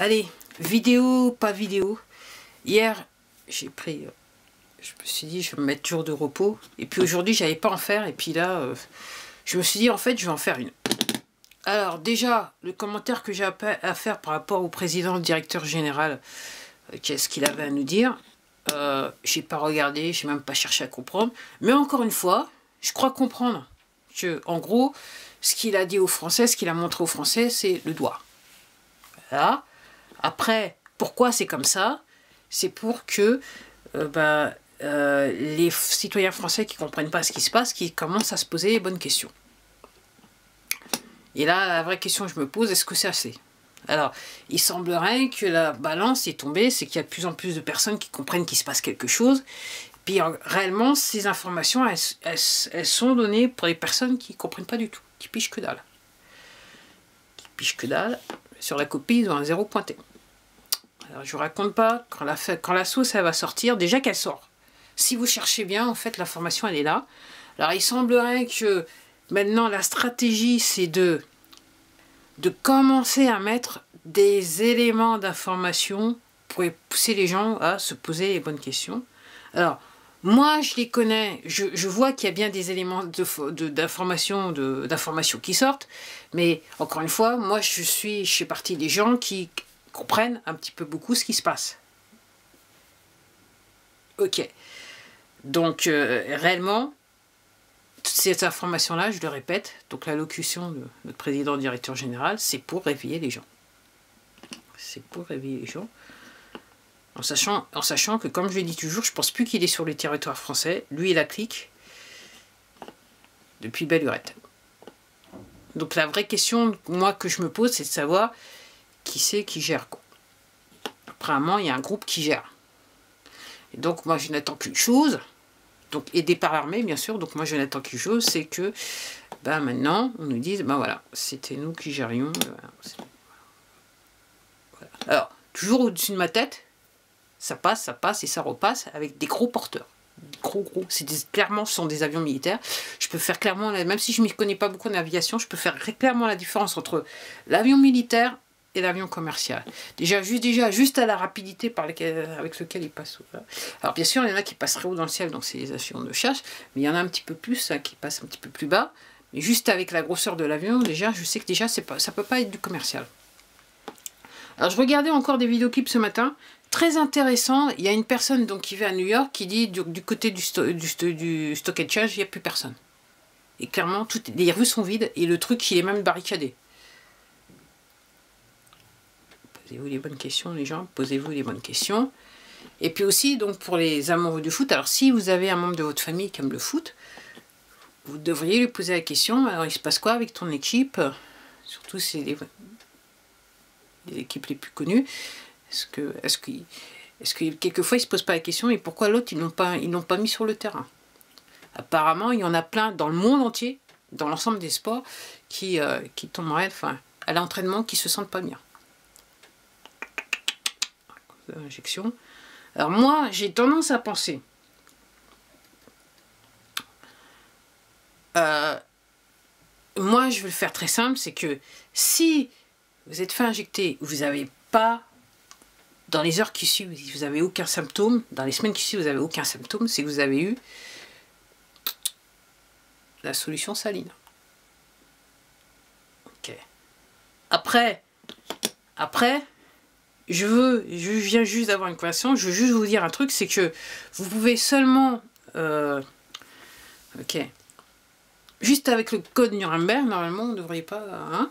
Allez, vidéo, pas vidéo. Hier, j'ai pris... je me suis dit, je vais me mettre jour de repos. Et puis aujourd'hui, j'allais pas en faire. Et puis là, je me suis dit, en fait, je vais en faire une. Alors déjà, le commentaire que j'ai à faire par rapport au président, le directeur général, qu'est-ce qu'il avait à nous dire, j'ai pas regardé, j'ai même pas cherché à comprendre. Mais encore une fois, je crois comprendre que, en gros, ce qu'il a dit aux Français, ce qu'il a montré aux Français, c'est le doigt. Voilà. Après, pourquoi c'est comme ça? C'est pour que les citoyens français qui ne comprennent pas ce qui se passe, qui commencent à se poser les bonnes questions. Et là, la vraie question que je me pose, est-ce que c'est assez? Alors, il semblerait que la balance est tombée, c'est qu'il y a de plus en plus de personnes qui comprennent qu'il se passe quelque chose. Puis réellement, ces informations, elles sont données pour les personnes qui ne comprennent pas du tout, qui pichent que dalle. Qui pichent que dalle. Sur la copie, ils ont un 0 pointé. Alors, je ne vous raconte pas, quand la sauce elle va sortir, déjà qu'elle sort. Si vous cherchez bien, en fait, l'information, elle est là. Alors, il semblerait que maintenant, la stratégie, c'est de commencer à mettre des éléments d'information pour pousser les gens à se poser les bonnes questions. Alors, moi, je les connais, je vois qu'il y a bien des éléments d'information qui sortent, mais encore une fois, moi, je fais partie des gens qui comprennent un petit peu beaucoup ce qui se passe. Ok. Donc, réellement, toutes ces informations-là, je le répète, donc l'allocution de notre président directeur général, c'est pour réveiller les gens. C'est pour réveiller les gens. En sachant que, comme je l'ai dit toujours, je ne pense plus qu'il est sur le territoire français. Lui, il a cliqué depuis belle lurette. Donc la vraie question, moi, que je me pose, c'est de savoir qui c'est qui gère quoi. Apparemment, il y a un groupe qui gère. Et donc, moi, je n'attends qu'une chose, donc aidé par l'armée, bien sûr, donc moi, je n'attends qu'une chose, c'est que, maintenant, on nous dise, voilà, c'était nous qui gérions. Voilà. Alors, toujours au-dessus de ma tête, ça passe et ça repasse avec des gros porteurs. Gros. Clairement, ce sont des avions militaires. Je peux faire clairement, même si je ne m'y connais pas beaucoup en aviation, je peux faire clairement la différence entre l'avion militaire et l'avion commercial. Juste à la rapidité avec laquelle il passe. Alors bien sûr, il y en a qui passeraient haut dans le ciel, donc c'est les avions de chasse, mais il y en a un petit peu plus qui passent un petit peu plus bas. Mais juste avec la grosseur de l'avion, déjà, je sais que déjà, ça ne peut pas être du commercial. Alors je regardais encore des vidéoclips ce matin, très intéressant. Il y a une personne donc, qui va à New York qui dit du côté du stock exchange, il n'y a plus personne. Et clairement, les rues sont vides et le truc, il est même barricadé. Posez-vous les bonnes questions, les gens, posez-vous les bonnes questions. Et puis aussi, donc pour les amoureux du foot, alors si vous avez un membre de votre famille qui aime le foot, vous devriez lui poser la question, alors il se passe quoi avec ton équipe? Surtout si c'est les équipes les plus connues. Est-ce que quelquefois ils se posent pas la question et pourquoi l'autre ils l'ont pas mis sur le terrain? Apparemment il y en a plein dans le monde entier, dans l'ensemble des sports, qui tomberaient à l'entraînement, qui se sentent pas bien. Injection. Alors moi j'ai tendance à penser moi je vais le faire très simple, c'est que si vous êtes fait injecter, vous n'avez pas, dans les heures qui suivent, vous n'avez aucun symptôme, dans les semaines qui suivent, vous n'avez aucun symptôme, c'est que vous avez eu la solution saline. Ok. Après, je viens juste d'avoir une conversation, je veux juste vous dire un truc, c'est que vous pouvez seulement, ok, juste avec le code Nuremberg, normalement, on ne devrait pas,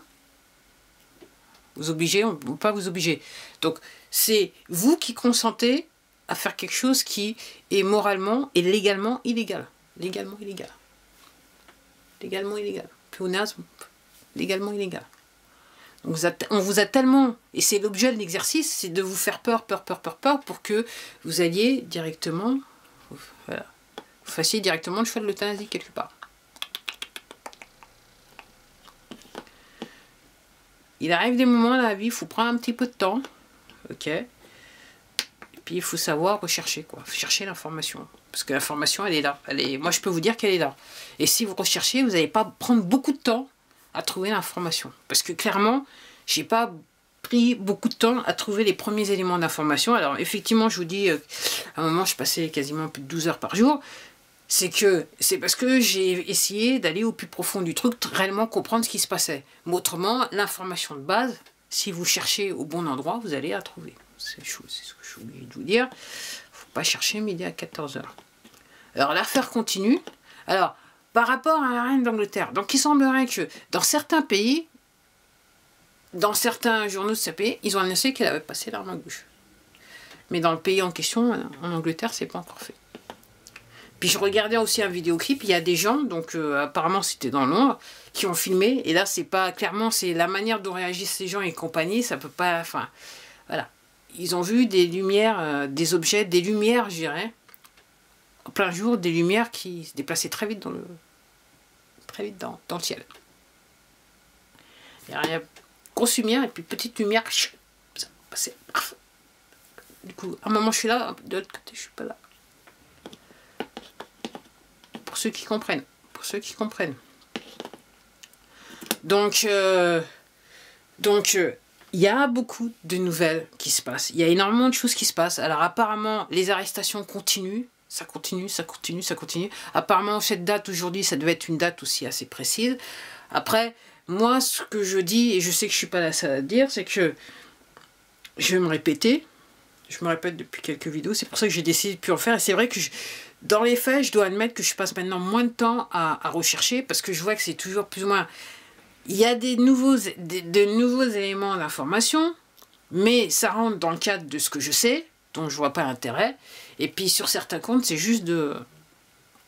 vous obliger, on ne peut pas vous obliger. Donc, c'est vous qui consentez à faire quelque chose qui est moralement et légalement illégal. Légalement illégal. Légalement illégal. Pléonasme, légalement illégal. Donc, on vous a tellement, et c'est l'objet de l'exercice, c'est de vous faire peur pour que vous alliez directement, voilà, vous fassiez directement le choix de l'euthanasie quelque part. Il arrive des moments dans la vie, il faut prendre un petit peu de temps, ok. Et puis il faut savoir rechercher, quoi. Faut chercher l'information. Parce que l'information, elle est là. Moi, je peux vous dire qu'elle est là. Et si vous recherchez, vous n'allez pas prendre beaucoup de temps à trouver l'information. Parce que clairement, j'ai pas pris beaucoup de temps à trouver les premiers éléments d'information. Alors effectivement, je vous dis, à un moment, je passais quasiment plus de 12 heures par jour. C'est parce que j'ai essayé d'aller au plus profond du truc, réellement comprendre ce qui se passait. Mais autrement, l'information de base, si vous cherchez au bon endroit, vous allez la trouver. C'est ce que je suis obligé de vous dire. Faut pas chercher midi à 14 h. Alors l'affaire continue. Alors, par rapport à la reine d'Angleterre, donc il semblerait que dans certains pays, dans certains journaux de ces pays, ils ont annoncé qu'elle avait passé l'arme à gauche. Mais dans le pays en question, en Angleterre, c'est pas encore fait. Puis je regardais aussi un vidéoclip, il y a des gens, donc apparemment c'était dans Londres, qui ont filmé, et là c'est pas, clairement c'est la manière dont réagissent ces gens et compagnie, ça peut pas, enfin, voilà. Ils ont vu des lumières, des objets, des lumières, je dirais, en plein jour, des lumières qui se déplaçaient très vite dans le ciel. Il y a grosse lumière, et puis petite lumière, ça passait. Du coup, à un moment je suis là, de l'autre côté je suis pas là. Pour ceux qui comprennent. Pour ceux qui comprennent. Donc, il y a beaucoup de nouvelles qui se passent. Il y a énormément de choses qui se passent. Alors, apparemment, les arrestations continuent. Ça continue, ça continue, ça continue. Apparemment, cette date aujourd'hui, ça devait être une date aussi assez précise. Après, moi, ce que je dis, et je sais que je suis pas la seule à le dire, c'est que je vais me répéter. Je me répète depuis quelques vidéos. C'est pour ça que j'ai décidé de plus en faire. Et c'est vrai que dans les faits, je dois admettre que je passe maintenant moins de temps à rechercher parce que je vois que c'est toujours plus ou moins... Il y a de nouveaux éléments d'information, mais ça rentre dans le cadre de ce que je sais, dont je vois pas l'intérêt. Et puis sur certains comptes, c'est juste de...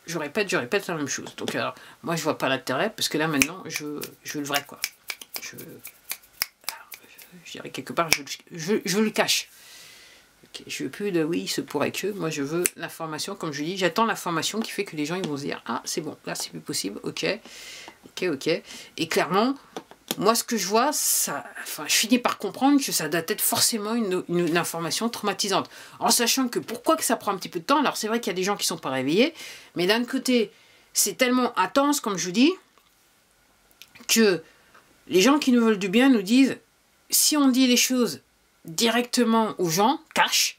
Je répète la même chose. Donc alors, moi je vois pas l'intérêt parce que là maintenant, je veux le vrai quoi. Je dirais quelque part, je le cache. Okay, je veux plus de oui, il se pourrait que. Moi, je veux l'information, comme je dis, j'attends l'information qui fait que les gens ils vont se dire ah, c'est bon, là, c'est plus possible, ok. Et clairement, moi, ce que je vois, ça, enfin, je finis par comprendre que ça doit être forcément une information traumatisante. En sachant que pourquoi que ça prend un petit peu de temps, alors c'est vrai qu'il y a des gens qui ne sont pas réveillés, mais d'un côté, c'est tellement intense, comme je vous dis, que les gens qui nous veulent du bien nous disent si on dit les choses directement aux gens, cash,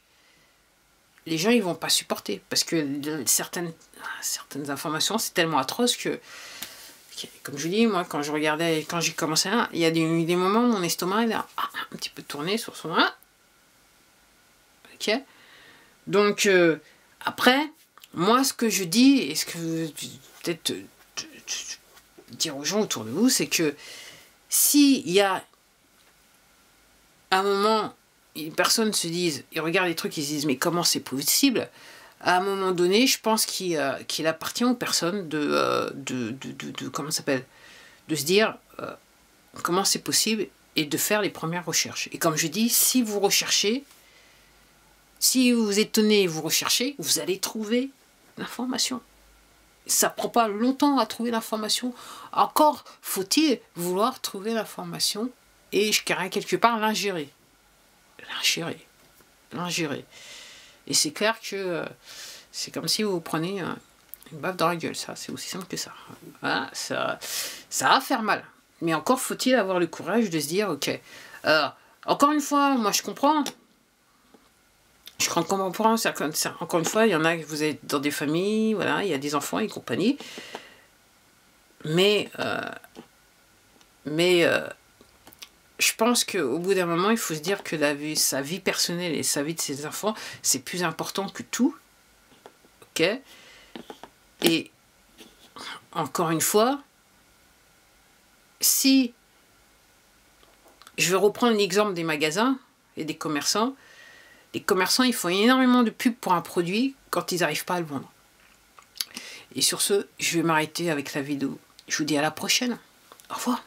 les gens ils vont pas supporter parce que certaines informations c'est tellement atroce que comme je vous dis, moi quand j'ai commencé là, il y a des moments où mon estomac il a un petit peu tourné sur son ok, donc après moi ce que je dis et ce que peut-être dire aux gens autour de vous, c'est que s'il y a à un moment, les personnes se disent, ils regardent les trucs, ils se disent mais comment c'est possible? À un moment donné, je pense qu'il appartient aux personnes comment ça s'appelle, de se dire comment c'est possible et de faire les premières recherches. Et comme je dis, si vous recherchez, si vous vous étonnez et vous recherchez, vous allez trouver l'information. Ça prend pas longtemps à trouver l'information. Encore faut-il vouloir trouver l'information et je dirais quelque part l'ingérer. L'ingérer. Et c'est clair que c'est comme si vous prenez une baffe dans la gueule, ça. C'est aussi simple que ça. Voilà, ça va faire mal. Mais encore faut-il avoir le courage de se dire, ok, encore une fois, moi je comprends. Je comprends, encore une fois, il y en a, vous êtes dans des familles, voilà, il y a des enfants et compagnie. Mais je pense qu'au bout d'un moment, il faut se dire que sa vie personnelle et sa vie de ses enfants, c'est plus important que tout. Ok? Et encore une fois, si je vais reprendre l'exemple des magasins et des commerçants, les commerçants, ils font énormément de pubs pour un produit quand ils n'arrivent pas à le vendre. Et sur ce, je vais m'arrêter avec la vidéo. Je vous dis à la prochaine. Au revoir.